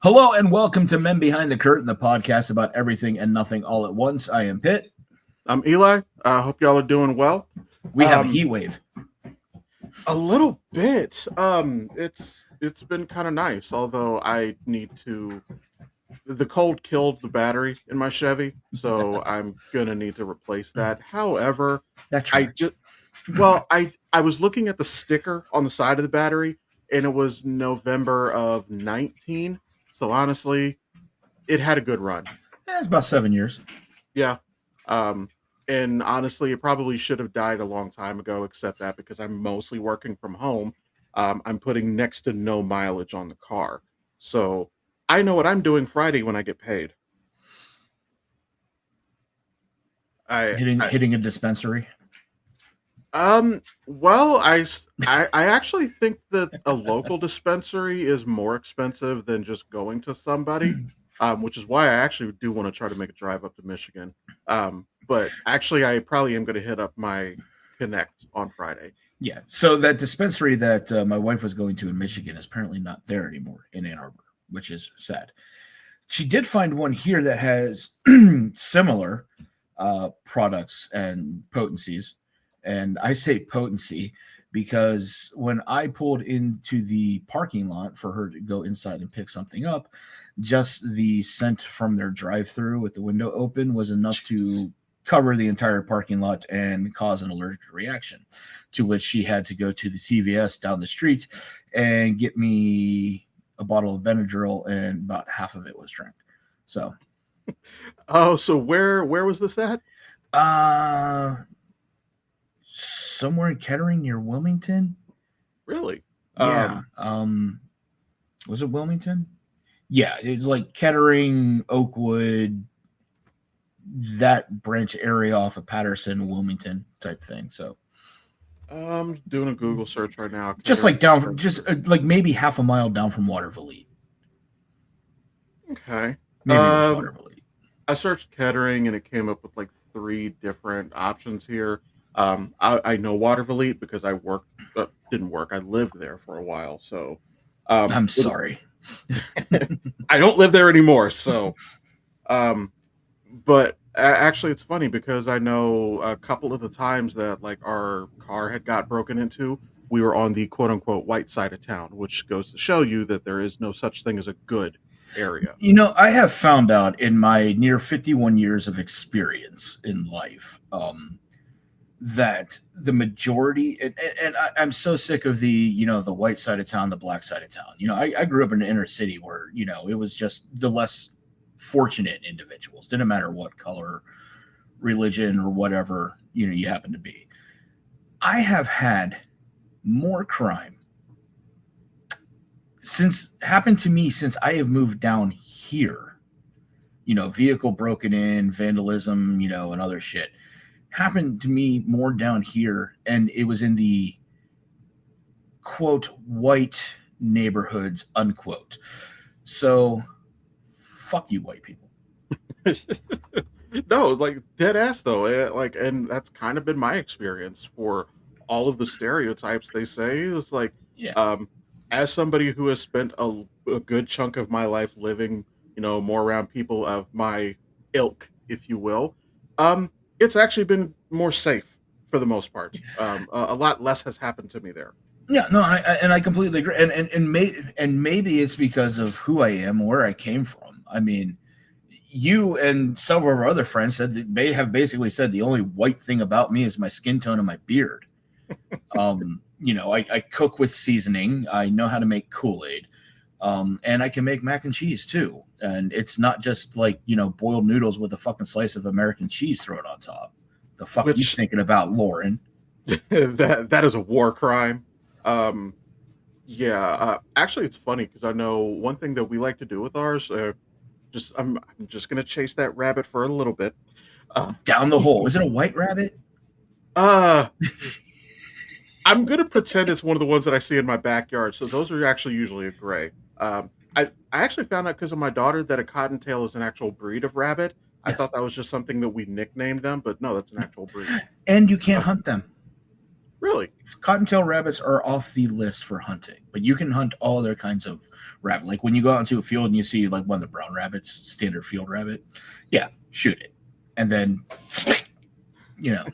Hello and welcome to Men Behind the Curtain, the podcast about everything and nothing all at once. I am Pitt. I'm Eli. I hope y'all are doing well. We have a heat wave. A little bit. It's been kind of nice, although I need to. The cold killed the battery in my Chevy, so I'm gonna need to replace that. However, I was looking at the sticker on the side of the battery, and it was November of 19. So honestly, it had a good run. It's about 7 years. Yeah. And honestly, it probably should have died a long time ago, except that because I'm mostly working from home, I'm putting next to no mileage on the car. So I know what I'm doing Friday when I get paid. Hitting a dispensary. Well, I actually think that a local dispensary is more expensive than just going to somebody, which is why I actually do want to try to make a drive up to Michigan. But actually, I probably am going to hit up my Connect on Friday. Yeah. So that dispensary that my wife was going to in Michigan is apparently not there anymore in Ann Arbor, which is sad. She did find one here that has similar products and potencies. And I say potency because when I pulled into the parking lot for her to go inside and pick something up, just the scent from their drive-through with the window open was enough to cover the entire parking lot and cause an allergic reaction, to which she had to go to the CVS down the street and get me a bottle of Benadryl, and about half of it was drank. So, so where was this at? Somewhere in Kettering near Wilmington. Really? Yeah. Was it Wilmington? Yeah, it's like Kettering, Oakwood, that branch area off of Patterson, Wilmington type thing. So I'm doing a Google search right now. Just like maybe half a mile down from Waterville. Okay. Maybe it was Waterville. I searched Kettering and it came up with like 3 different options here. I know Waterville because I lived there for a while. So I'm sorry. I don't live there anymore. So, but actually it's funny because I know a couple of the times that like our car had got broken into, we were on the quote unquote white side of town, which goes to show you that there is no such thing as a good area. You know, I have found out in my near 51 years of experience in life, that the majority, and I'm so sick of the white side of town, the black side of town. I grew up in the inner city where, it was just the less fortunate individuals. Didn't matter what color, religion, or whatever, you happen to be. I have had more crime happened to me since I have moved down here. Vehicle broken in, vandalism, and other shit happened to me more down here, and it was in the quote white neighborhoods unquote. So fuck you, white people. No, like dead ass though. And that's kind of been my experience for all of the stereotypes they say. It's like, yeah. As somebody who has spent a good chunk of my life living, more around people of my ilk, if you will, it's actually been more safe for the most part. A lot less has happened to me there. Yeah, no, I completely agree. And maybe it's because of who I am, where I came from. I mean, you and several of our other friends said that they have basically said the only white thing about me is my skin tone and my beard. I cook with seasoning. I know how to make Kool-Aid. And I can make mac and cheese too. And it's not just like, boiled noodles with a fucking slice of American cheese thrown on top. The fuck are you thinking about, Lauren? that is a war crime. Actually, it's funny because I know one thing that we like to do with ours. I'm just gonna chase that rabbit for a little bit. Down the hole. Is it a white rabbit? I'm gonna pretend it's one of the ones that I see in my backyard. So those are actually usually a gray. I actually found out because of my daughter that a cottontail is an actual breed of rabbit. Yes. I thought that was just something that we nicknamed them, but no, that's an actual breed. And you can't hunt them. Really? Cottontail rabbits are off the list for hunting, but you can hunt all other kinds of rabbit. Like when you go out into a field and you see like one of the brown rabbits, standard field rabbit, yeah, shoot it, and then you know.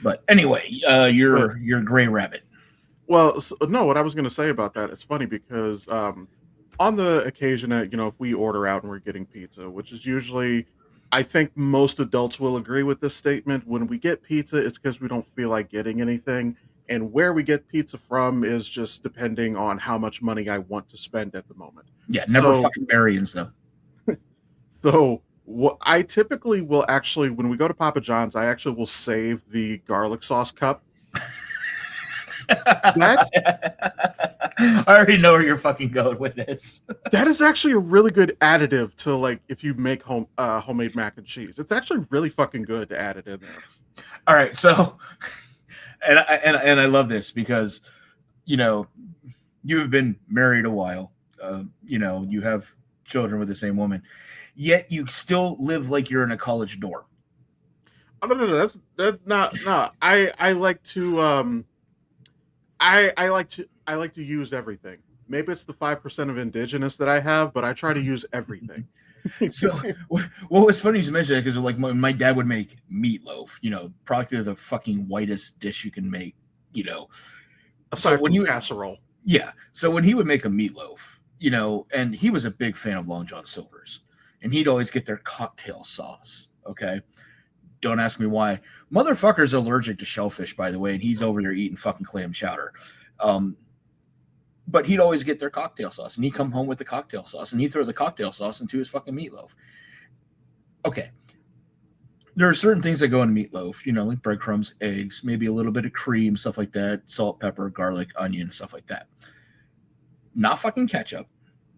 But anyway, But your gray rabbit. well, no, what I was going to say about that, it's funny because on the occasion that, if we order out and we're getting pizza, which is usually, I think most adults will agree with this statement. When we get pizza, it's because we don't feel like getting anything. And where we get pizza from is just depending on how much money I want to spend at the moment. Yeah, never So, fucking Marions though. so what I typically will actually, when we go to Papa John's, I actually will save the garlic sauce cup. That I already know where you're fucking going with this. that is actually a really good additive to, like, if you make homemade mac and cheese. It's actually really fucking good to add it in there. All right, so and I love this because you have been married a while. You have children with the same woman, yet you still live like you're in a college dorm. Oh, no, that's not no. I like to I like to use everything. Maybe it's the 5% of indigenous that I have, but I try to use everything. So what was funny you mentioned that because like my dad would make meatloaf, probably the fucking whitest dish you can make, Aside so when from casserole. yeah. So when he would make a meatloaf, and he was a big fan of Long John Silver's, and he'd always get their cocktail sauce. Okay. Don't ask me why. Motherfucker's allergic to shellfish, by the way, and he's over there eating fucking clam chowder. But he'd always get their cocktail sauce, and he'd come home with the cocktail sauce, and he'd throw the cocktail sauce into his fucking meatloaf. Okay. There are certain things that go in meatloaf, like breadcrumbs, eggs, maybe a little bit of cream, stuff like that, salt, pepper, garlic, onion, stuff like that. Not fucking ketchup.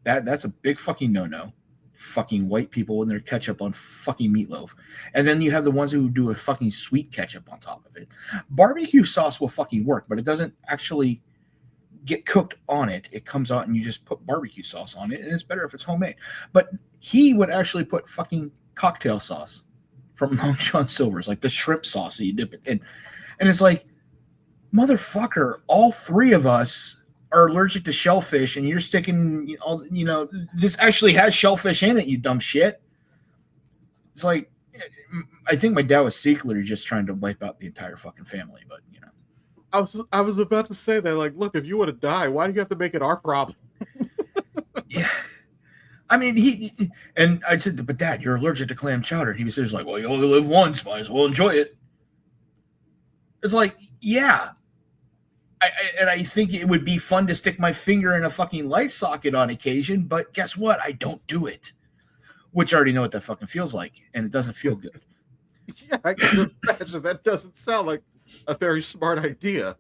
That's a big fucking no-no. Fucking white people with their ketchup on fucking meatloaf. And then you have the ones who do a fucking sweet ketchup on top of it. Barbecue sauce will fucking work, but it doesn't actually get cooked on it. It comes out and you just put barbecue sauce on it, and it's better if it's homemade. But he would actually put fucking cocktail sauce from Long John Silver's, like the shrimp sauce that you dip it in. And it's like, motherfucker, all three of us are allergic to shellfish, and you're sticking all, this actually has shellfish in it, you dumb shit. It's like, I think my dad was secretly just trying to wipe out the entire fucking family, but I was about to say that, like, look, if you want to die, why do you have to make it our problem? Yeah. I mean, and I said, but Dad, you're allergic to clam chowder. And he was just like, well, you only live once, might as well enjoy it. It's like, yeah. I think it would be fun to stick my finger in a fucking light socket on occasion, but guess what? I don't do it. Which I already know what that fucking feels like, and it doesn't feel good. Yeah, I can imagine that doesn't sound like a very smart idea.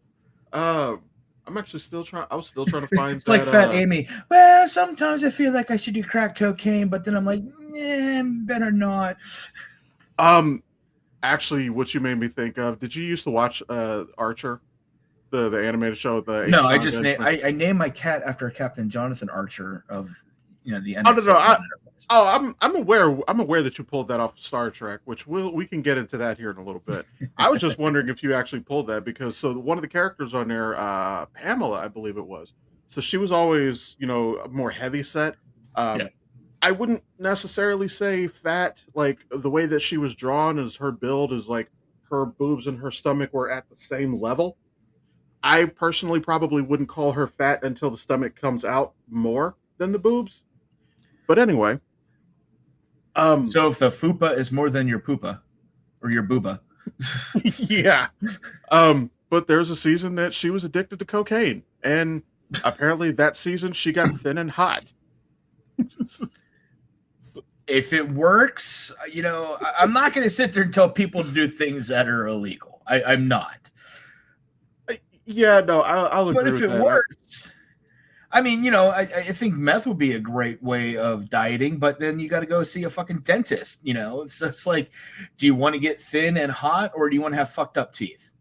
I'm actually still trying. I was still trying to find. It's like Fat Amy. Well, sometimes I feel like I should do crack cocaine, but then I'm like, better not. Actually, what you made me think of. Did you used to watch Archer, the animated show? No, I just I named my cat after Captain Jonathan Archer of the end. Oh no, I'm aware. I'm aware that you pulled that off of Star Trek, which we can get into that here in a little bit. I was just wondering if you actually pulled that because one of the characters on there, Pamela, I believe it was. So she was always, more heavy set. Yeah. I wouldn't necessarily say fat. Like the way that she was drawn is her build is like her boobs and her stomach were at the same level. I personally probably wouldn't call her fat until the stomach comes out more than the boobs. But anyway. So if the fupa is more than your poopa or your booba. Yeah. But there's a season that she was addicted to cocaine. And apparently that season she got thin and hot. If it works, I'm not going to sit there and tell people to do things that are illegal. I'm not. Yeah, no, I'll agree. But if it works, I mean, I think meth would be a great way of dieting, but then you got to go see a fucking dentist, So it's like, do you want to get thin and hot, or do you want to have fucked up teeth?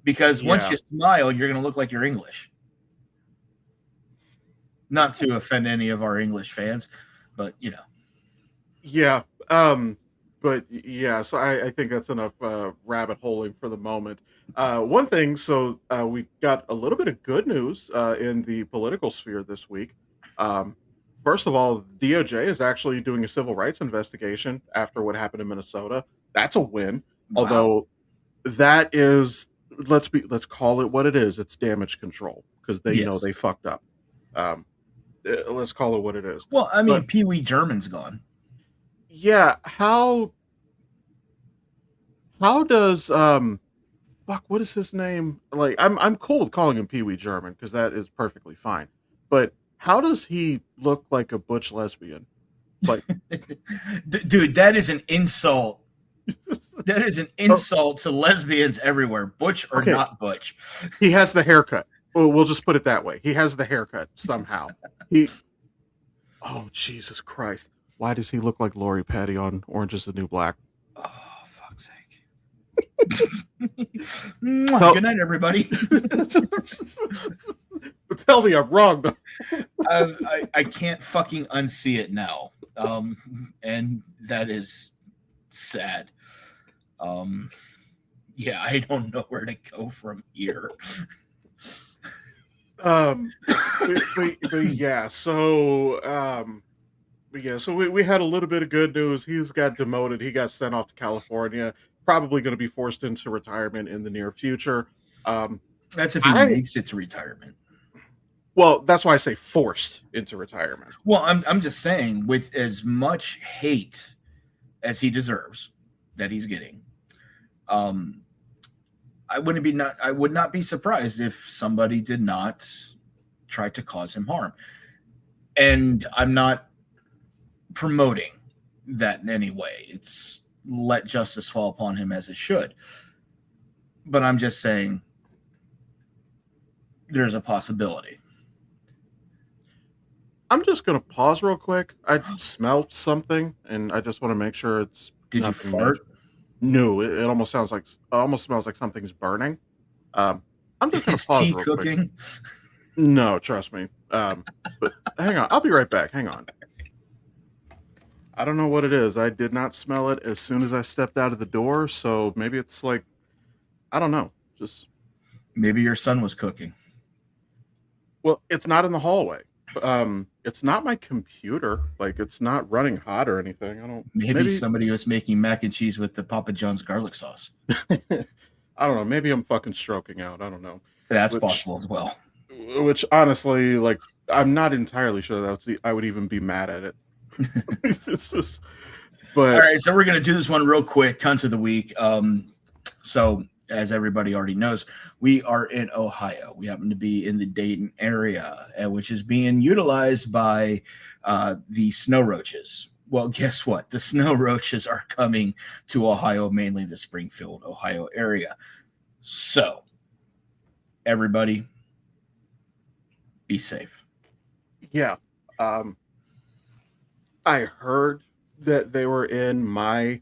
Because once you smile, you're going to look like you're English. Not to offend any of our English fans, but Yeah. But But yeah, so I think that's enough rabbit holing for the moment. One thing, so we got a little bit of good news in the political sphere this week. Um, First of all, DOJ is actually doing a civil rights investigation after what happened in Minnesota. That's a win. Wow. Although that is, let's call it what it is. It's damage control because they know Yes. they fucked up. Um, let's call it what it is. Well, I mean, But Pee Wee German's gone. yeah, how does fuck, what is his name? Like, I'm cool with calling him Pee Wee German because that is perfectly fine. But how does he look like a butch lesbian? Like, Dude, that is an insult. That is an insult to lesbians everywhere, butch or Okay. not butch. He has the haircut. Well, we'll just put it that way. He has the haircut somehow. Oh, Jesus Christ! Why does he look like Lori Petty on Orange Is the New Black? Oh, fuck's sake. Good night, everybody. Tell me I'm wrong, though. I can't fucking unsee it now. And that is sad. Yeah, I don't know where to go from here. But yeah, so we had a little bit of good news. He's got demoted. He got sent off to California. Probably going to be forced into retirement in the near future. That's if he makes it to retirement. Well, that's why I say forced into retirement. Well, I'm just saying, with as much hate as he deserves that he's getting, I would not be surprised if somebody did not try to cause him harm. And I'm not promoting that in any way. It's let justice fall upon him as it should. But I'm just saying there's a possibility. I'm just going to pause real quick. I smelled something, and I just want to make sure it's. Did you fart? No, it almost smells like something's burning. I'm just going to pause tea real cooking? quick. No, trust me. But hang on, I'll be right back. Hang on. I don't know what it is. I did not smell it as soon as I stepped out of the door, so maybe it's like, I don't know. Just maybe your son was cooking. Well, it's not in the hallway. It's not my computer. Like, it's not running hot or anything. I don't. Maybe somebody was making mac and cheese with the Papa John's garlic sauce. I don't know. Maybe I'm fucking stroking out. I don't know. That's possible as well. Which honestly, like, I'm not entirely sure that I would even be mad at it. It's just. But all right, so we're gonna do this one real quick. Cunt of the week. So as everybody already knows, we are in Ohio. We happen to be in the Dayton area, which is being utilized by the snow roaches. Well, guess what? The snow roaches are coming to Ohio, mainly the Springfield, Ohio area. So, everybody, be safe. Yeah. I heard that they were in my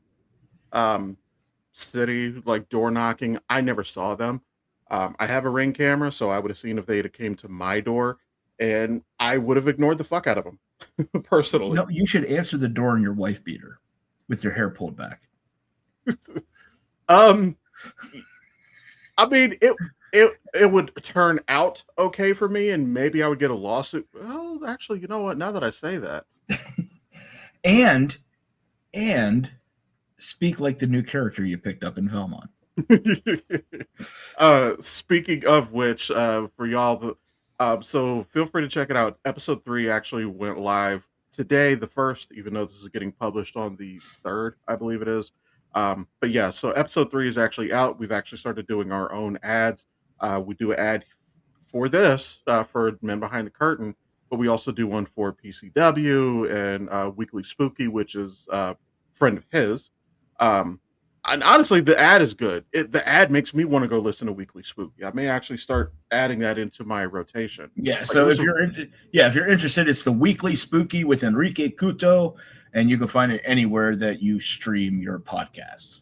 city, like door knocking. I never saw them. I have a Ring camera, so I would have seen if they had came to my door, and I would have ignored the fuck out of them personally. No, you should answer the door in your wife beater with your hair pulled back. I mean, it would turn out okay for me, and maybe I would get a lawsuit. Well, actually, you know what? Now that I say that, and speak like the new character you picked up in Valmont. Speaking of which, for y'all, so feel free to check it out. Episode 3 actually went live today, the 1st, even though this is getting published on the 3rd, I believe it is. But yeah, so episode 3 is actually out. We've actually started doing our own ads. We do an ad for this, for Men Behind the Curtain, but we also do one for PCW and Weekly Spooky, which is a friend of his. And honestly, the ad is good. The ad makes me want to go listen to Weekly Spooky. I may actually start adding that into my rotation. Yeah. Like, so if you're interested, it's the Weekly Spooky with Enrique Couto, and you can find it anywhere that you stream your podcasts.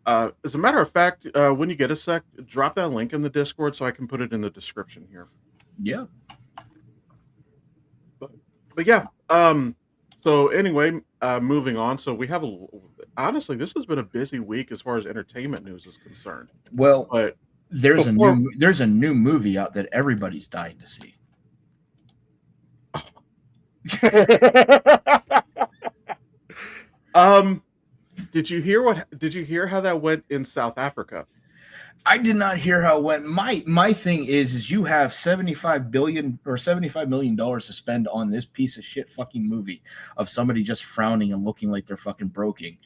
As a matter of fact, when you get a sec, drop that link in the Discord so I can put it in the description here. Yeah. But yeah. So anyway, moving on. So we have honestly, this has been a busy week as far as entertainment news is concerned. Well, But there's a before, new movie out that everybody's dying to see. um, did you hear how that went in South Africa? I did not hear how it went. My thing is you have $75 million to spend on this piece of shit fucking movie of somebody just frowning and looking like they're fucking broken,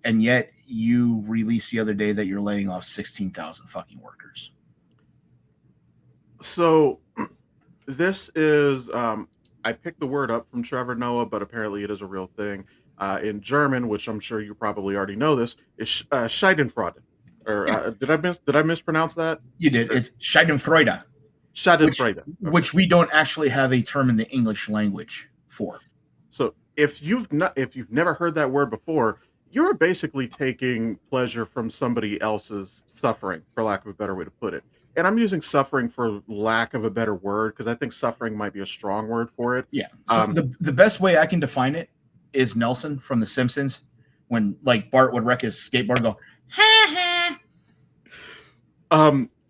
and yet you released the other day that you're laying off 16,000 fucking workers. So this is I picked the word up from Trevor Noah, but apparently it is a real thing. In German, which I'm sure you probably already know this, is Schadenfreude. Or did I mispronounce that? You did. It's Schadenfreude, Schadenfreude. Okay. which we don't actually have a term in the English language for. So if you've never heard that word before, you're basically taking pleasure from somebody else's suffering, for lack of a better way to put it. And I'm using suffering for lack of a better word because I think suffering might be a strong word for it. Yeah. So the best way I can define it is Nelson from The Simpsons, when like Bart would wreck his skateboard and go, ha ha.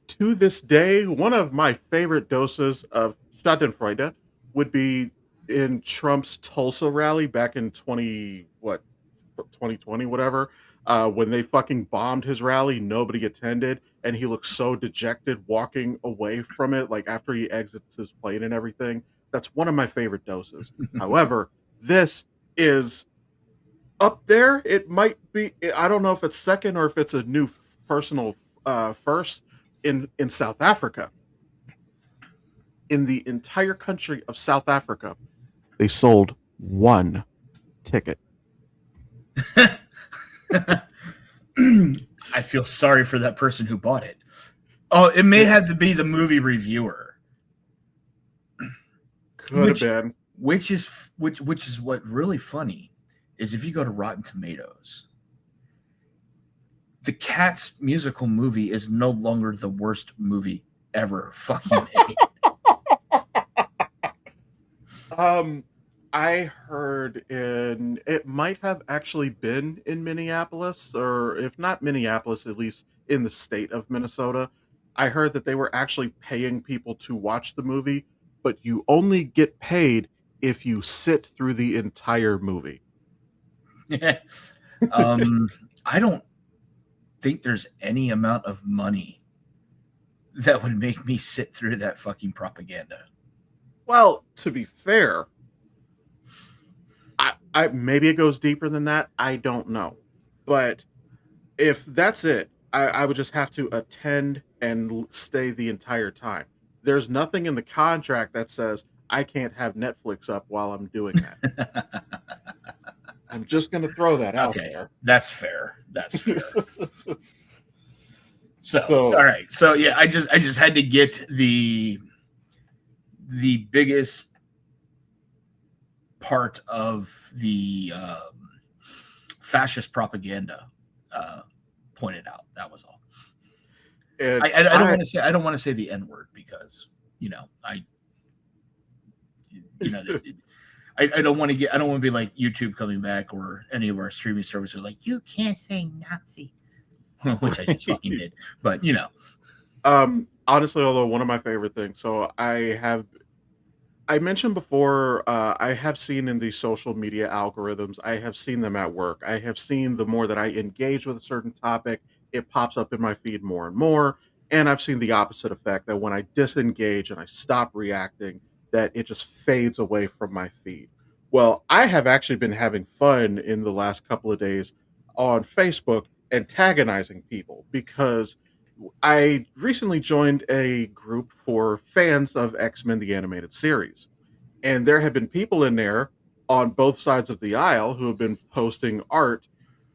To this day, one of my favorite doses of Schadenfreude would be in Trump's Tulsa rally back in 2020, whatever, when they fucking bombed his rally, nobody attended, and he looked so dejected walking away from it, like after he exits his plane and everything. That's one of my favorite doses. However, this is up there. It might be, I don't know if it's second or if it's a new personal first in South Africa. In the entire country of South Africa, they sold one ticket. I feel sorry for that person who bought it. Oh, it may have to be the movie reviewer. Could have been. Which is what really funny is if you go to Rotten Tomatoes, the Cats musical movie is no longer the worst movie ever fucking made. I heard it might have actually been in Minneapolis, or if not Minneapolis, at least in the state of Minnesota. I heard that they were actually paying people to watch the movie, but you only get paid if you sit through the entire movie. I don't think there's any amount of money that would make me sit through that fucking propaganda. Well, to be fair, I maybe it goes deeper than that. I don't know. But if that's it, I would just have to attend and stay the entire time. There's nothing in the contract that says I can't have Netflix up while I'm doing that. I'm just going to throw that out there. That's fair. So, all right. So yeah, I just had to get the biggest part of the fascist propaganda pointed out. That was all. And I don't want to say the N word because I don't want to be like YouTube coming back or any of our streaming services are like, you can't say Nazi, which I just fucking did. But honestly, although one of my favorite things, so I mentioned before, I have seen in the social media algorithms, I have seen them at work. I have seen the more that I engage with a certain topic, it pops up in my feed more and more. And I've seen the opposite effect that when I disengage and I stop reacting, that it just fades away from my feed. Well, I have actually been having fun in the last couple of days on Facebook antagonizing people because I recently joined a group for fans of X-Men the animated series. And there have been people in there on both sides of the aisle who have been posting art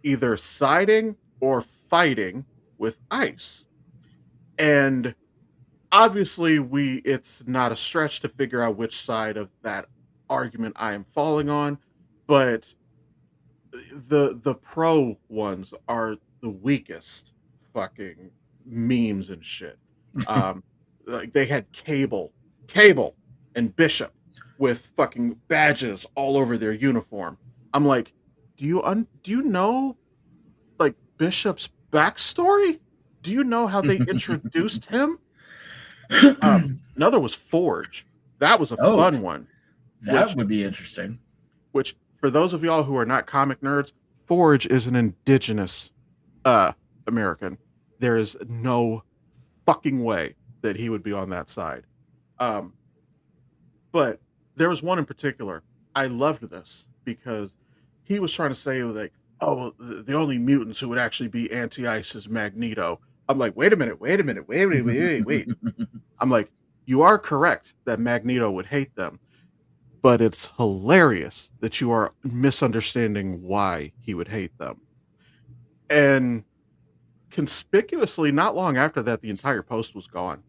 either siding or fighting with ICE. And obviously it's not a stretch to figure out which side of that argument I am falling on, but the pro ones are the weakest fucking memes and shit. Like they had Cable and Bishop with fucking badges all over their uniform. I'm like, do you know like Bishop's backstory? Do you know how they introduced him? Another was Forge. That was a Oh, fun one. that Which would be interesting. which for those of y'all who are not comic nerds, Forge is an indigenous uh American. There is no fucking way that he would be on that side. Um, but there was one in particular. I loved this because he was trying to say like, oh, the only mutants who would actually be anti-ice is Magneto. I'm like, wait a minute, wait. I'm like, you are correct that Magneto would hate them, but it's hilarious that you are misunderstanding why he would hate them. And conspicuously, not long after that, the entire post was gone.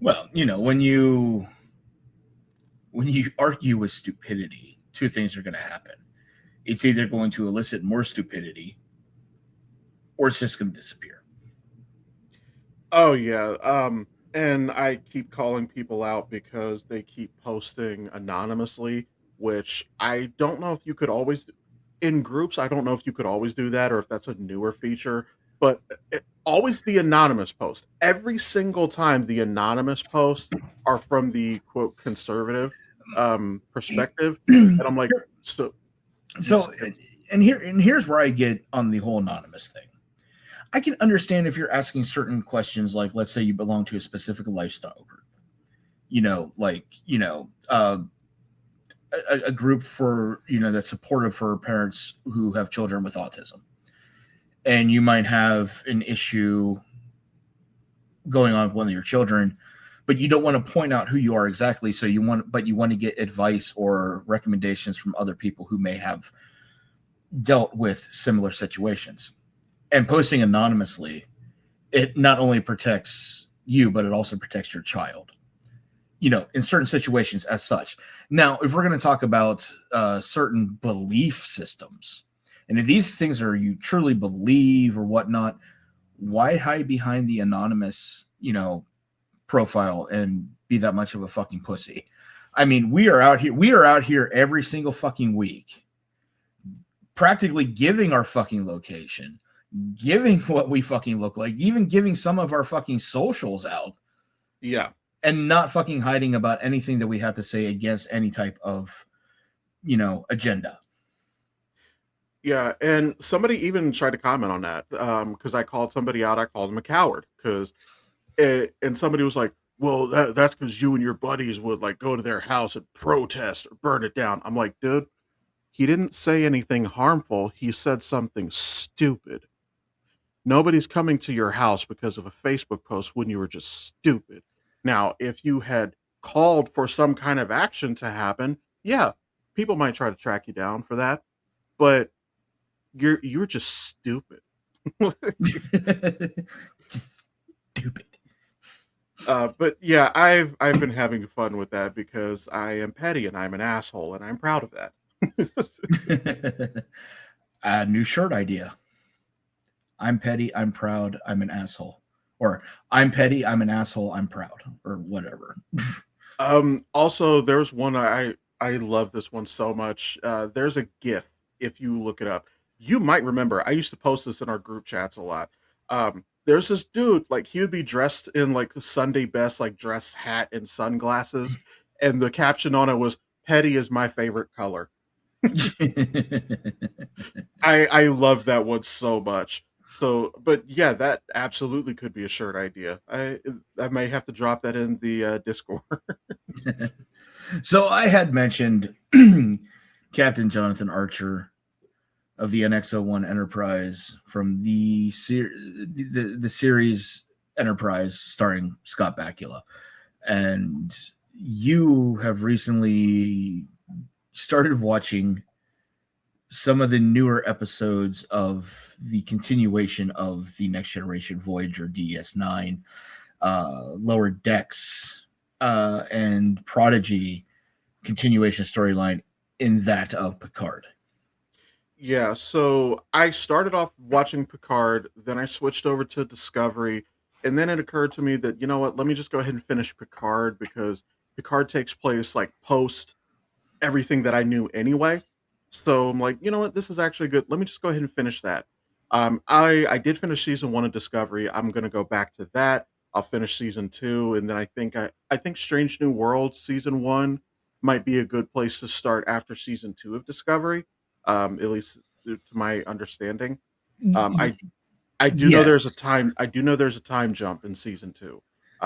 Well, when you argue with stupidity, two things are going to happen. It's either going to elicit more stupidity, or it's just going to disappear. Oh yeah. And I keep calling people out because they keep posting anonymously, which I don't know if you could always in groups. I don't know if you could always do that or if that's a newer feature, but always the anonymous post. Every single time the anonymous posts are from the quote conservative perspective, and I'm like, so So, and here's where I get on the whole anonymous thing. I can understand if you're asking certain questions, like let's say you belong to a specific lifestyle group, a group for that's supportive for parents who have children with autism, and you might have an issue going on with one of your children, but you don't want to point out who you are exactly. So you want to get advice or recommendations from other people who may have dealt with similar situations. And posting anonymously, it not only protects you, but it also protects your child, in certain situations as such. Now, if we're going to talk about certain belief systems, and if these things are you truly believe or whatnot, why hide behind the anonymous, profile and be that much of a fucking pussy? I mean, we are out here every single fucking week, practically giving our fucking location, giving what we fucking look like, even giving some of our fucking socials out. yeah. And not fucking hiding about anything that we have to say against any type of, agenda. Yeah, and somebody even tried to comment on that because I called somebody out. I called him a coward and somebody was like, "Well, that's because you and your buddies would like go to their house and protest or burn it down." I'm like, dude, he didn't say anything harmful. He said something stupid. Nobody's coming to your house because of a Facebook post when you were just stupid. Now, if you had called for some kind of action to happen, yeah, people might try to track you down for that, but you're just stupid. Stupid. But yeah, I've been having fun with that because I am petty and I'm an asshole and I'm proud of that. A new shirt idea. I'm petty, I'm proud, I'm an asshole. Or I'm petty, I'm an asshole, I'm proud, or whatever. Also there's one I love this one so much. There's a GIF if you look it up. You might remember. I used to post this in our group chats a lot. There's this dude, like he would be dressed in like Sunday best, like dress hat and sunglasses, and the caption on it was "Petty is my favorite color." I love that one so much. So, but yeah, that absolutely could be a shirt idea. I may have to drop that in the Discord. So I had mentioned Captain Jonathan Archer of the NX-01 Enterprise from the series Enterprise starring Scott Bakula. And you have recently started watching some of the newer episodes of the continuation of the Next Generation Voyager DS9, Lower Decks, and Prodigy continuation storyline in that of Picard. Yeah, so I started off watching Picard, then I switched over to Discovery, And then it occurred to me that, you know what, let me just go ahead and finish Picard, because Picard takes place like post everything that I knew anyway. So I'm like, you know what, this is actually good. Let me just go ahead and finish that. I did finish season one of Discovery. I'm gonna go back to that. I'll finish season two, and then I think Strange New Worlds season one might be a good place to start after season two of Discovery. At least to my understanding. Um, I I do know there's a Yes. time. I do know there's a time jump in season two,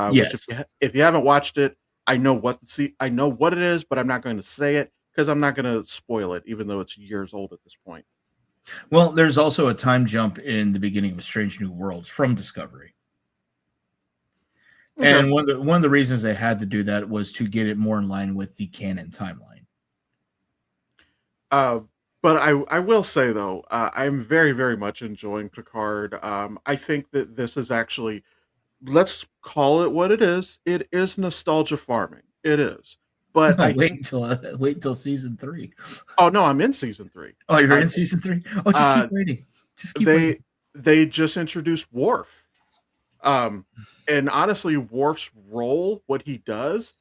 which Yes. if you haven't watched it, I know I know what it is, but I'm not going to say it because I'm not going to spoil it, even though it's years old at this point. Well, there's also a time jump in the beginning of Strange New Worlds from Discovery. Okay. And one of the reasons they had to do that was to get it more in line with the canon timeline. Uh, but I will say though, I'm very very much enjoying Picard. I think that this is actually, let's call it what it is. It is nostalgia farming. It is. But No, I think, wait until season 3. oh no, I'm in season three. Oh, you're I in season 3? Oh, just keep uh waiting. Just keep they waiting. they just introduced Worf. Um, and honestly, Worf's role, what he does,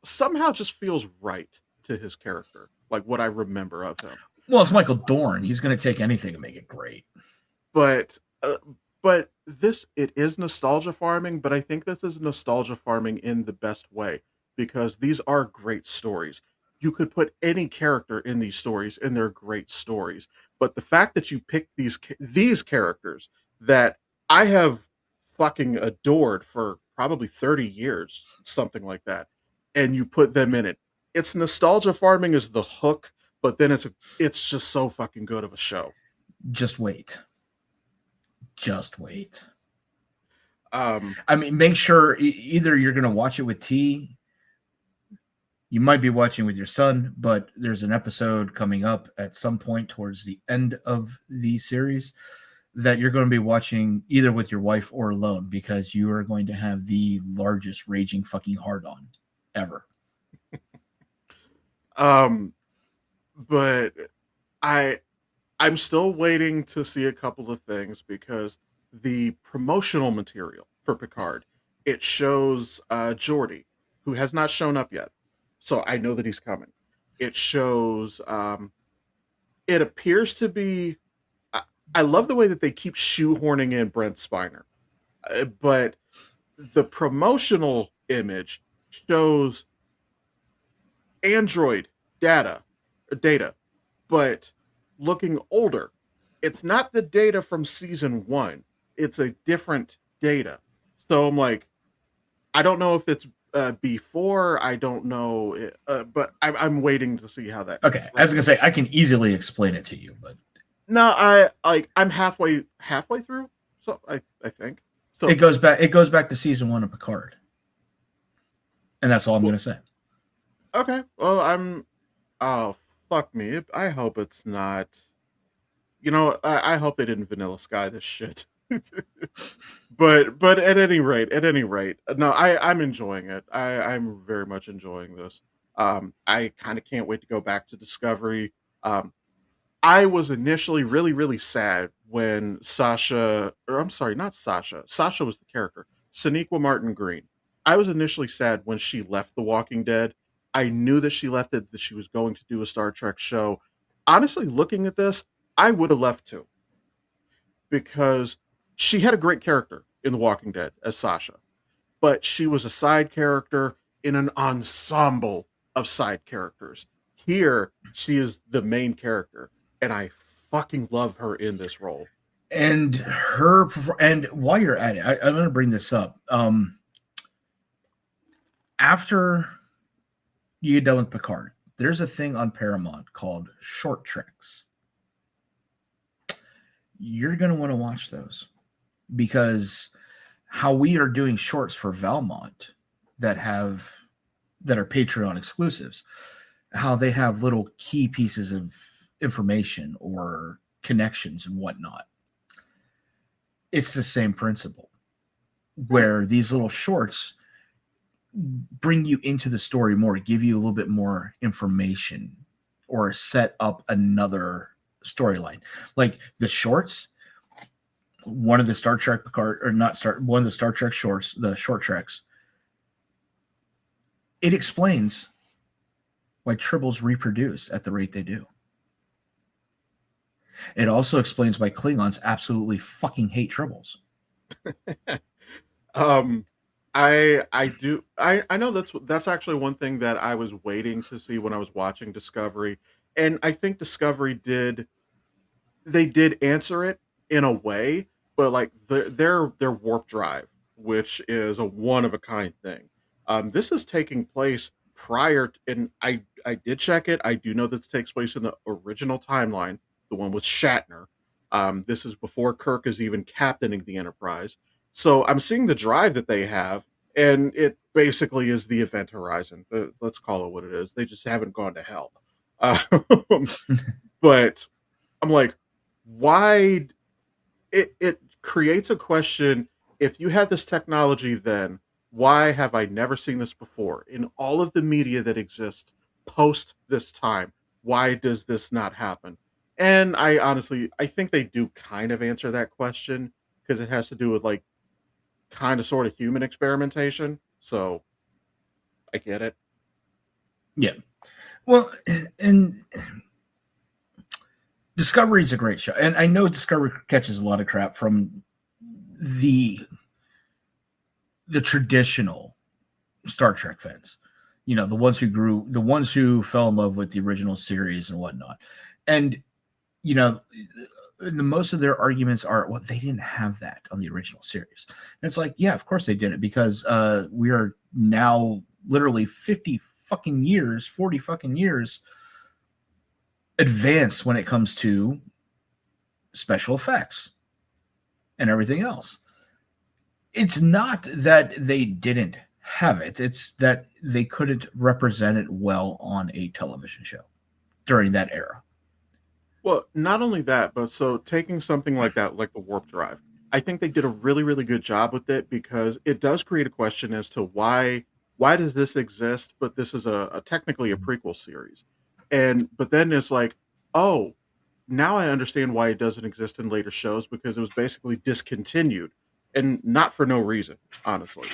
somehow just feels right to his character, like what I remember of him. Well, it's Michael Dorn. He's going to take anything and make it great. But this, it is nostalgia farming, but I think this is nostalgia farming in the best way, because these are great stories. You could put any character in these stories and they're great stories. But the fact that you pick these characters that I have fucking adored for probably 30 years, something like that, and you put them in it. It's nostalgia farming is the hook, but then it's just so fucking good of a show. Just wait. Just wait. Um I mean, make sure either you're going to watch it with T. You might be watching with your son, but there's an episode coming up at some point towards the end of the series that you're going to be watching either with your wife or alone, because you are going to have the largest raging fucking hard on ever. um but I I'm still waiting to see a couple of things, because the promotional material for Picard, it shows Geordi, who has not shown up yet. So I know that he's coming. It shows it appears to be I, I love the way that they keep shoehorning in Brent Spiner. But the promotional image shows Android data, but looking older. It's not the data from season one. It's a different data. So I'm like, I don't know if it's before. I don't know, but I'm waiting to see how that. Okay, I was going to say I can easily explain it to you, but No, I'm halfway through. So I think so. it goes back to season 1 of Picard. And that's all I'm going to say. Okay. Well, oh, fuck me. I hope it's not. You know, I hope they didn't Vanilla Sky this shit. But at any rate, no, I'm enjoying it. I'm very much enjoying this. I kind of can't wait to go back to Discovery. I was initially really really sad when Sasha, or I'm sorry, not Sasha. Sasha was the character. Sonequa Martin Green. I was initially sad when she left The Walking Dead. I knew that she left it, that she was going to do a Star Trek show. Honestly, looking at this, I would have left too, because she had a great character in The Walking Dead as Sasha, but she was a side character in an ensemble of side characters. Here, she is the main character, and I fucking love her in this role. And and while you're at it, I'm going to bring this up. After you get done with Picard, there's a thing on Paramount called Short Treks. You're going to want to watch those, because how we are doing shorts for Valmont that are Patreon exclusives, how they have little key pieces of information or connections and whatnot. It's the same principle, where these little shorts bring you into the story more, give you a little bit more information, or set up another storyline. Like the shorts, one of the Star Trek Picard, or not Star, one of the Star Trek shorts, the short treks, it explains why tribbles reproduce at the rate they do. It also explains why Klingons absolutely fucking hate tribbles. I know that's actually one thing that I was waiting to see when I was watching Discovery, and I think Discovery did answer it in a way, but like their warp drive, which is a one of a kind thing. This is taking place prior, and I did check it. I do know this takes place in the original timeline, the one with Shatner. This is before Kirk is even captaining the Enterprise. So I'm seeing the drive that they have, and it basically is the Event Horizon. Let's call it what it is. They just haven't gone to hell. But I'm like, why? It creates a question. If you had this technology then, why have I never seen this before? In all of the media that exists post this time, why does this not happen? And I think they do kind of answer that question because it has to do with like kind of sort of human experimentation. So I get it. Yeah. Well, and Discovery is a great show. And I know Discovery catches a lot of crap from the traditional Star Trek fans. You know, the ones who fell in love with the original series and whatnot. And, you know, most of their arguments are, well, they didn't have that on the original series. And it's like, yeah, of course they didn't, because we are now literally 40 fucking years advanced when it comes to special effects and everything else. It's not that they didn't have it. It's that they couldn't represent it well on a television show during that era. Well, not only that, but so taking something like that, like the warp drive, I think they did a really, really good job with it because it does create a question as to why does this exist, but this is a technically a prequel series. But then it's like, oh, now I understand why it doesn't exist in later shows because it was basically discontinued and not for no reason, honestly.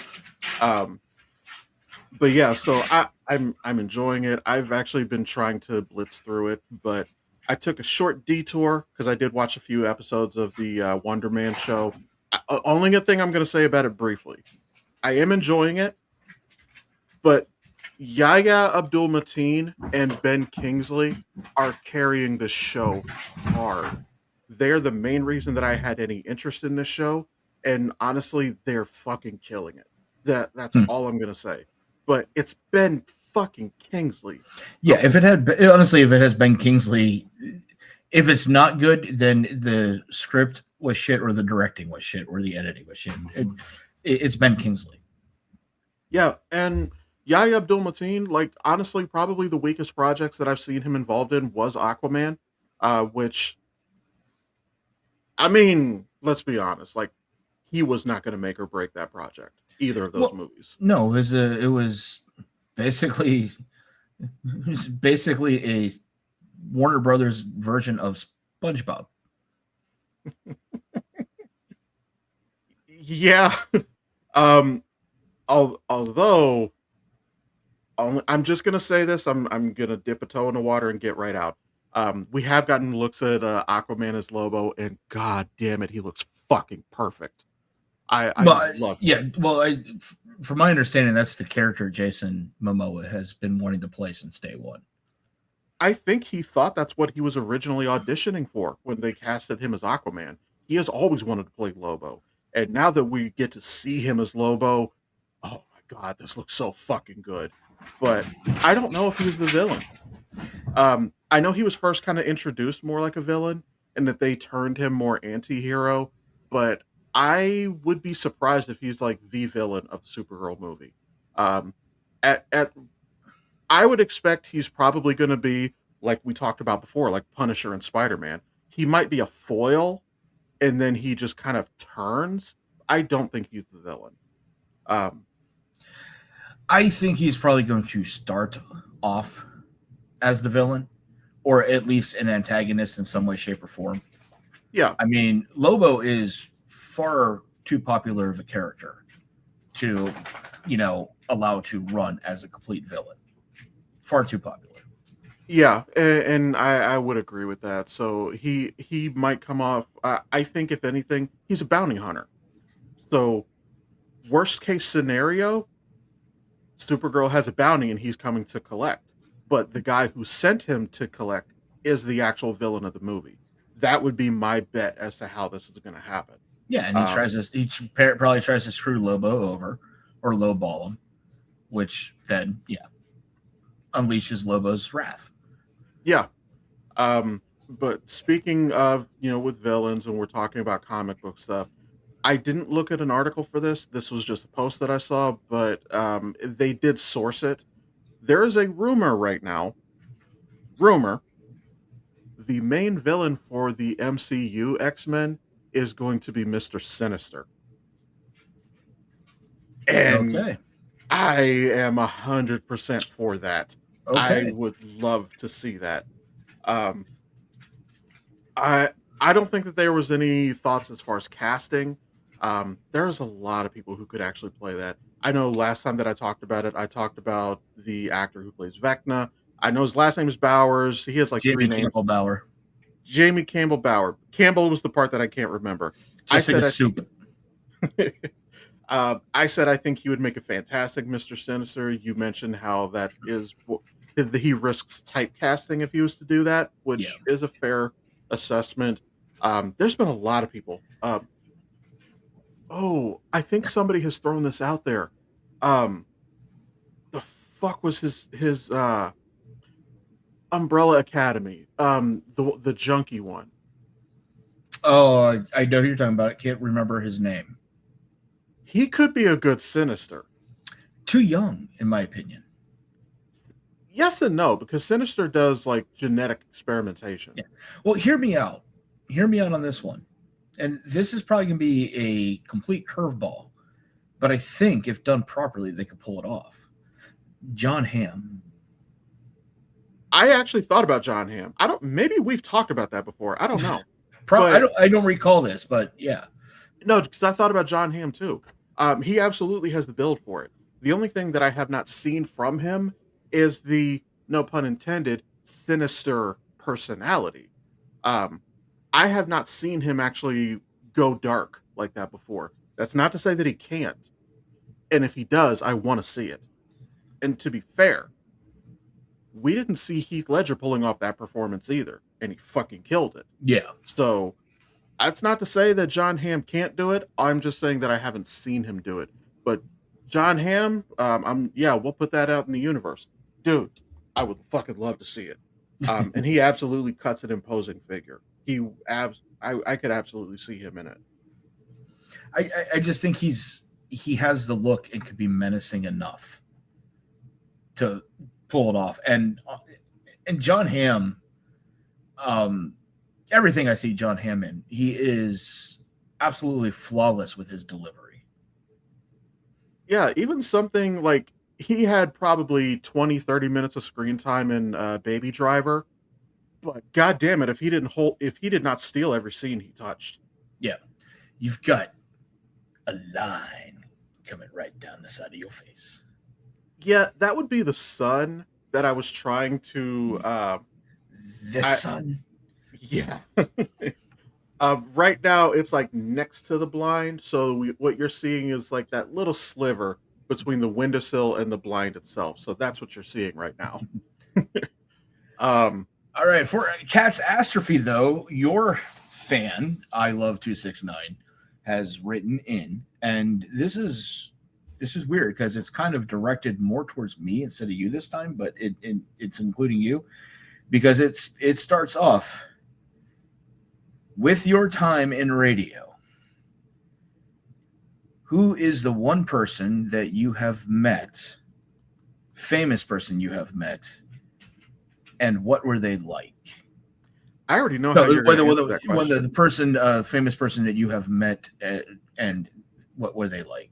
Um, but yeah, so I'm enjoying it. I've actually been trying to blitz through it, but I took a short detour because I did watch a few episodes of the Wonder Man show. Only a thing I'm going to say about it briefly. I am enjoying it, but Yahya Abdul Mateen and Ben Kingsley are carrying the show hard. They're the main reason that I had any interest in this show, and honestly, they're fucking killing it. That's all I'm gonna say. But it's Ben fucking Kingsley. Yeah, if it has Ben Kingsley, if it's not good, then the script was shit, or the directing was shit, or the editing was shit. It's Ben Kingsley. Yeah, and Yahya Abdul Mateen, like honestly, probably the weakest projects that I've seen him involved in was Aquaman, which, I mean, let's be honest, like he was not going to make or break that project, either of those movies. No, it was basically a Warner Brothers version of SpongeBob. Yeah. Although I'm just gonna say this, I'm gonna dip a toe in the water and get right out. We have gotten looks at Aquaman as Lobo, and god damn it, he looks fucking perfect. I love it. Yeah, well, from my understanding, that's the character Jason Momoa has been wanting to play since day one. I think he thought that's what he was originally auditioning for when they casted him as Aquaman. He has always wanted to play Lobo. And now that we get to see him as Lobo, oh my god, this looks so fucking good. But I don't know if he's the villain. I know he was first kind of introduced more like a villain and that they turned him more anti-hero, but I would be surprised if he's like the villain of the Supergirl movie. I would expect he's probably going to be like we talked about before, like Punisher and Spider-Man. He might be a foil, and then he just kind of turns. I don't think he's the villain. I think he's probably going to start off as the villain, or at least an antagonist in some way, shape, or form. Yeah. I mean, Lobo is far too popular of a character to, allow to run as a complete villain. Far too popular. Yeah, and I would agree with that. So he might come off. I think if anything, he's a bounty hunter. So worst case scenario, Supergirl has a bounty and he's coming to collect. But the guy who sent him to collect is the actual villain of the movie. That would be my bet as to how this is going to happen. Yeah, and probably tries to screw Lobo over or lowball him, which then unleashes Lobo's wrath. Yeah. But speaking of, with villains and we're talking about comic book stuff, I didn't look at an article for this. This was just a post that I saw, but they did source it. There is a rumor right now. The main villain for the MCU X-Men is going to be Mr. Sinister. And Okay. I am 100% for that. Okay. I would love to see that. I don't think that there was any thoughts as far as casting. There's a lot of people who could actually play that. I know last time that I talked about it, I talked about the actor who plays Vecna. I know his last name is Bowers. He has like Jamie 3 names. Campbell Bower. Jamie Campbell Bower. Campbell was the part that I can't remember. Just like a soup. I said I think he would make a fantastic Mr. Sinister. You mentioned how that is he risks typecasting if he was to do that, which is a fair assessment. There's been a lot of people. I think somebody has thrown this out there. The fuck was his Umbrella Academy? The junkie one. Oh, I know who you're talking about. I can't remember his name. He could be a good Sinister. Too young, in my opinion. Yes and no, because Sinister does like genetic experimentation. Yeah. Well, hear me out. Hear me out on this one. And this is probably going to be a complete curveball. But I think if done properly, they could pull it off. John Hamm. I actually thought about John Hamm. Maybe we've talked about that before. I don't know. I don't recall this, but yeah. No, because I thought about John Hamm too. He absolutely has the build for it. The only thing that I have not seen from him is the, no pun intended, sinister personality. I have not seen him actually go dark like that before. That's not to say that he can't. And if he does, I want to see it. And to be fair, we didn't see Heath Ledger pulling off that performance either. And he fucking killed it. Yeah. So that's not to say that John Hamm can't do it. I'm just saying that I haven't seen him do it. But John Hamm, we'll put that out in the universe. Dude, I would fucking love to see it. And he absolutely cuts an imposing figure. I could absolutely see him in it. I just think he has the look and could be menacing enough to pull it off. And John Hamm, everything I see John Hamm in, he is absolutely flawless with his delivery. Yeah, even something like he had probably 20, 30 minutes of screen time in Baby Driver. But god damn it, if he did not steal every scene he touched. Yeah. You've got a line coming right down the side of your face. Yeah, that would be the sun that I was trying to sun. Yeah. Right now it's like next to the blind, so what you're seeing is like that little sliver between the windowsill and the blind itself. So that's what you're seeing right now. All right, for Cat's Astrophy, though, your fan, I Love 269, has written in, and this is weird because it's kind of directed more towards me instead of you this time, but it's including you because it starts off with your time in radio. Who is the one person that you have met, famous person you have met, and what were they like? I already know how you're going to answer that question. The person, famous person that you have met, and what were they like?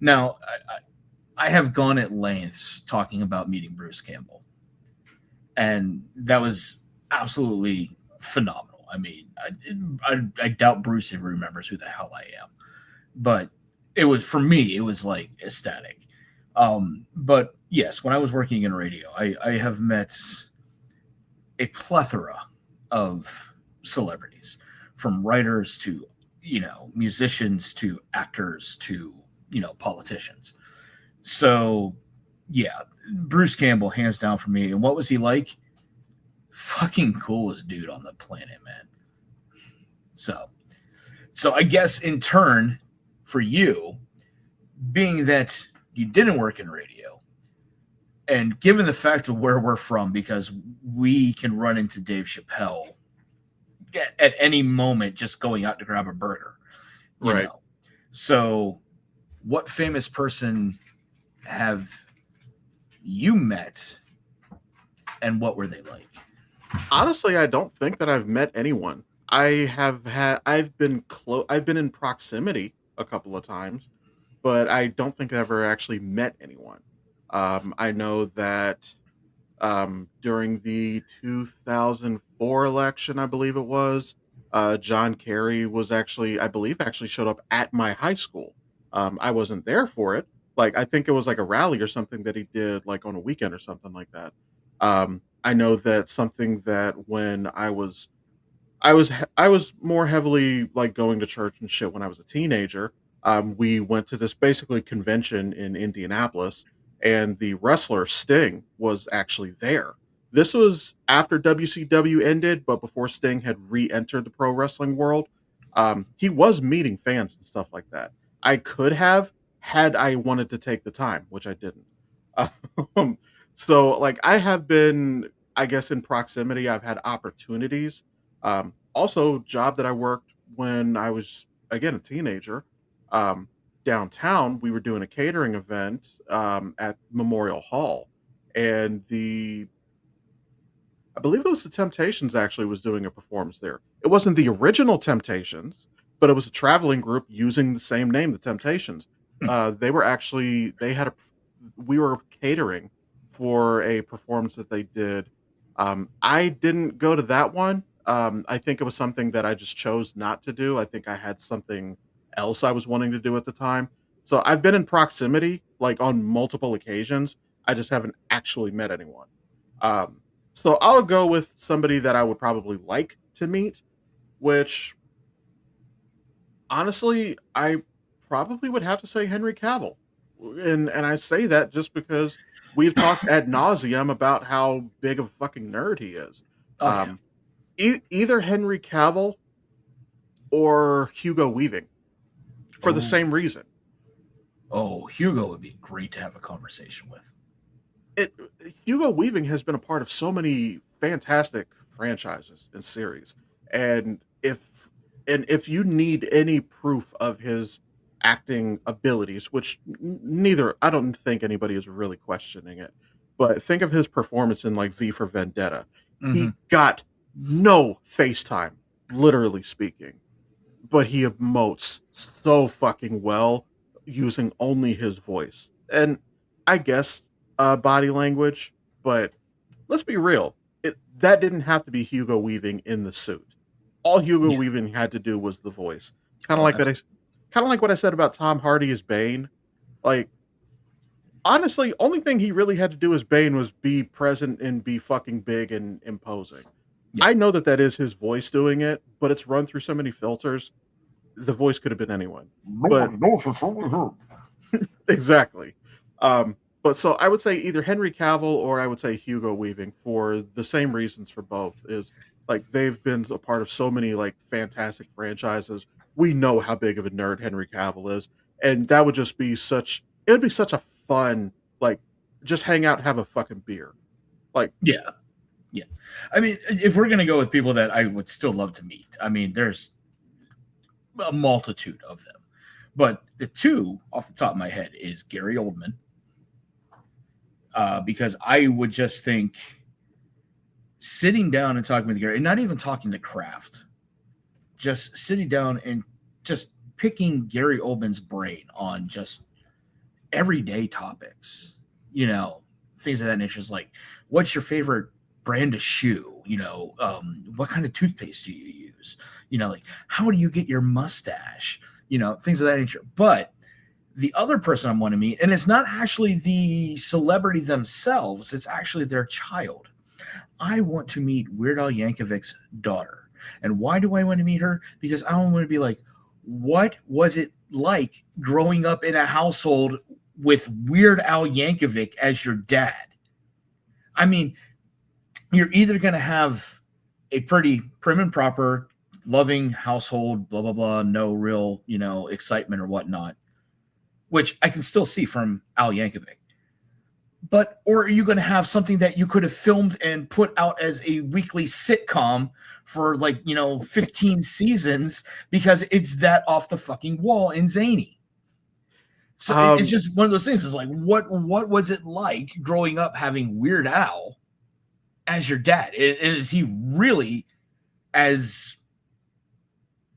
Now, I have gone at lengths talking about meeting Bruce Campbell, and that was absolutely phenomenal. I mean, I doubt Bruce even remembers who the hell I am. but it was, for me, it was like ecstatic. But yes, when I was working in radio, I have met a plethora of celebrities, from writers to, musicians to actors to, politicians. So yeah, Bruce Campbell, hands down for me. And what was he like? Fucking coolest dude on the planet, man. So, so I guess in turn, for you, being that you didn't work in radio, and given the fact of where we're from, because we can run into Dave Chappelle at any moment just going out to grab a burger, Right. So, what famous person have you met, and what were they like? Honestly, I don't think that I've met anyone. I've been in proximity a couple of times, but I don't think I've ever actually met anyone. I know that during the 2004 election, I believe it was, John Kerry was actually, I believe, actually showed up at my high school. I wasn't there for it. Like, I think it was like a rally or something that he did, like on a weekend or something like that. I know that something that when I was more heavily like going to church and shit when I was a teenager. We went to this basically convention in Indianapolis, and the wrestler Sting was actually there. This was after WCW ended, but before Sting had re-entered the pro wrestling world. He was meeting fans and stuff like that. I could have had I wanted to take the time, which I didn't. Um, so, like, I have been, I guess, in proximity. I've had opportunities. Also, job that I worked when I was again a teenager. Um, Downtown, we were doing a catering event at Memorial Hall, and the I believe it was the Temptations actually was doing a performance there. It wasn't the original Temptations, but it was a traveling group using the same name, the Temptations. They were actually they had a we were catering for a performance that they did. I didn't go to that one. I think it was something that I just chose not to do. I think I had something else I was wanting to do at the time. So I've been in proximity like on multiple occasions. I just haven't actually met anyone. Um, so I'll go with somebody that I would probably like to meet, which honestly I probably would have to say Henry Cavill. And I say that just because we've talked ad nauseum about how big of a fucking nerd he is. Oh yeah. Um, Either Henry Cavill or Hugo Weaving for the Oh, same reason. oh, Hugo would be great to have a conversation with. It Hugo Weaving has been a part of so many fantastic franchises and series, and if you need any proof of his acting abilities, which neither I don't think anybody is really questioning it, but think of his performance in like V for Vendetta. Mm-hmm. He got no FaceTime, literally speaking, but he emotes so fucking well using only his voice. And I guess body language, but let's be real. That didn't have to be Hugo Weaving in the suit. All Hugo Yeah. Weaving had to do was the voice. Kind of Oh, like kind of like what I said about Tom Hardy as Bane. Like, honestly, only thing he really had to do as Bane was be present and be fucking big and imposing. yeah. I know that that is his voice doing it, but it's run through so many filters. The voice could have been anyone. But Nobody knows it's only her. exactly. But so I would say either Henry Cavill or I would say Hugo Weaving for the same reasons for both is like they've been a part of so many like fantastic franchises. We know how big of a nerd Henry Cavill is, and that would just be such it would be such a fun like just hang out and have a fucking beer. Like Yeah, yeah. I mean, if we're gonna go with people that I would still love to meet, I mean, there's a multitude of them, but the two off the top of my head is Gary Oldman, because I would just think sitting down and talking with Gary, and not even talking the craft, just sitting down and just picking Gary Oldman's brain on just everyday topics, things of that nature. Is like, what's your favorite brand of shoe? What kind of toothpaste do you use? Like, how do you get your mustache? things of that nature. But the other person I want to meet, and it's not actually the celebrity themselves, it's actually their child. I want to meet Weird Al Yankovic's daughter. And why do I want to meet her? Because I want to be like, what was it like growing up in a household with Weird Al Yankovic as your dad? I mean, you're either going to have a pretty prim and proper, loving household, blah, blah, blah, no real, excitement or whatnot, which I can still see from Al Yankovic. Or are you going to have something that you could have filmed and put out as a weekly sitcom for 15 seasons because it's that off the fucking wall and zany? So it's just one of those things. It's like, what was it like growing up having Weird Al as your dad? And is he really as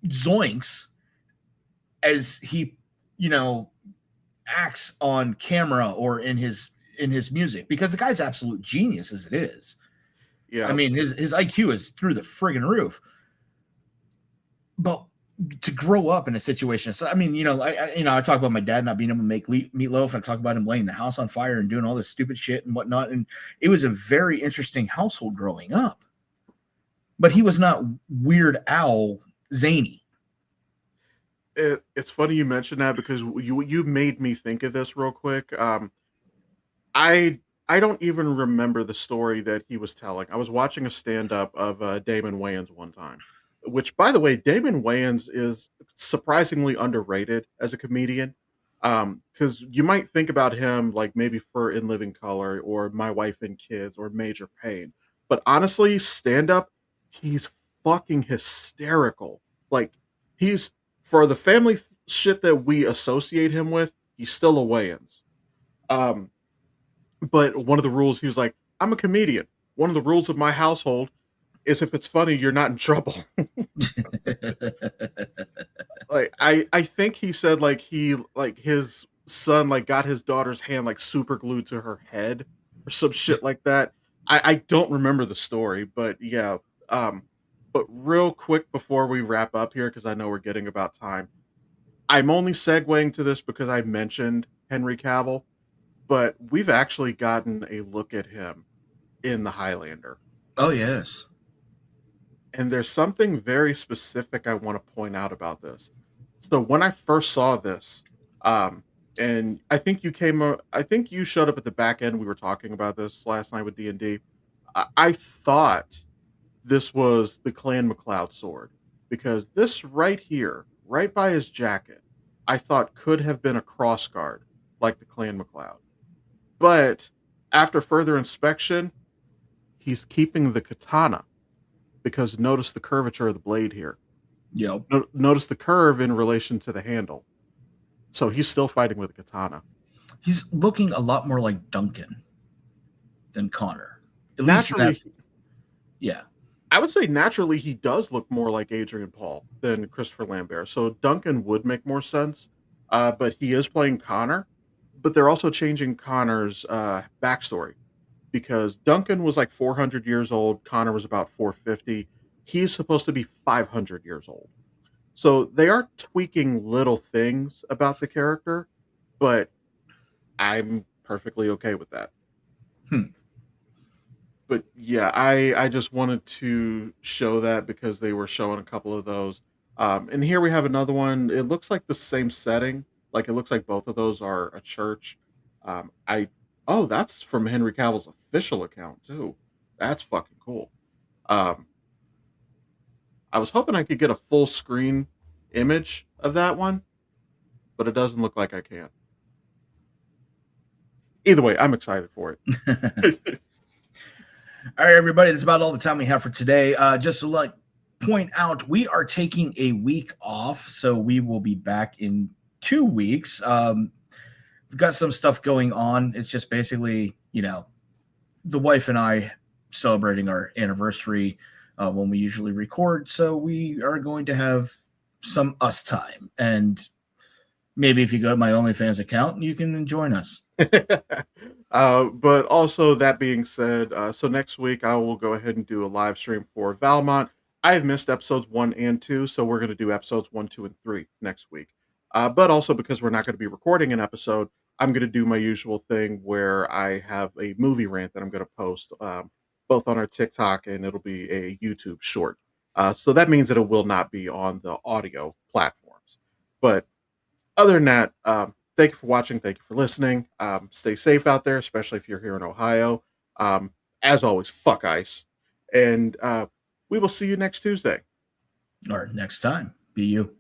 zoinks as he, acts on camera or in his music? Because the guy's absolute genius as it is. Yeah. I mean, his IQ is through the friggin' roof. But to grow up in a situation, so I mean, I talk about my dad not being able to make meatloaf, and I talk about him laying the house on fire and doing all this stupid shit and whatnot. And it was a very interesting household growing up. But he was not Weird Al zany. It's funny you mentioned that because you made me think of this real quick. I don't even remember the story that he was telling. I was watching a stand-up of Damon Wayans one time, which, by the way, Damon Wayans is surprisingly underrated as a comedian. Because you might think about him like maybe for In Living Color or My Wife and Kids or Major Pain. But honestly, stand-up, he's fucking hysterical. Like, he's, for the family shit that we associate him with, he's still a Wayans. But one of the rules, he was like, I'm a comedian. One of the rules of my household is if it's funny, you're not in trouble. Like, I think he said his son got his daughter's hand super glued to her head or some shit like that. I don't remember the story, but yeah. But real quick before we wrap up here, because I know we're getting about time, I'm only segueing to this because I mentioned Henry Cavill, but we've actually gotten a look at him in The Highlander. Oh, yes. And there's something very specific I want to point out about this. So when I first saw this, and I think you showed up at the back end. We were talking about this last night with D&D. I thought this was the Clan MacLeod sword, because this right here, right by his jacket, I thought could have been a crossguard like the Clan MacLeod. But after further inspection, he's keeping the katana, because notice the curvature of the blade here. Yep. Notice the curve in relation to the handle. So he's still fighting with a katana. He's looking a lot more like Duncan than Connor. At naturally, yeah. I would say naturally he does look more like Adrian Paul than Christopher Lambert. So Duncan would make more sense. But he is playing Connor. But they're also changing Connor's backstory, because Duncan was 400 years old. Connor was about 450. He's supposed to be 500 years old. So they are tweaking little things about the character, but I'm perfectly okay with that. But yeah, I just wanted to show that because they were showing a couple of those. And here we have another one. It looks like the same setting. It looks like both of those are a church. That's from Henry Cavill's official account too. That's fucking cool. I was hoping I could get a full screen image of that one, but it doesn't look like I can. Either way, I'm excited for it. All right, everybody, that's about all the time we have for today. Just to point out, we are taking a week off, so we will be back in 2 weeks. We've got some stuff going on. It's just basically, the wife and I celebrating our anniversary when we usually record. So we are going to have some us time. And maybe if you go to my OnlyFans account, you can join us. But also, that being said, so next week I will go ahead and do a live stream for Valmont. I have missed episodes 1 and 2, so we're going to do episodes 1, 2, and 3 next week. but also because we're not going to be recording an episode, I'm going to do my usual thing where I have a movie rant that I'm going to post both on our TikTok, and it'll be a YouTube short. So that means that it will not be on the audio platforms. But other than that, thank you for watching. Thank you for listening. Stay safe out there, especially if you're here in Ohio. As always, fuck ice. And we will see you next Tuesday. Or next time. Be you.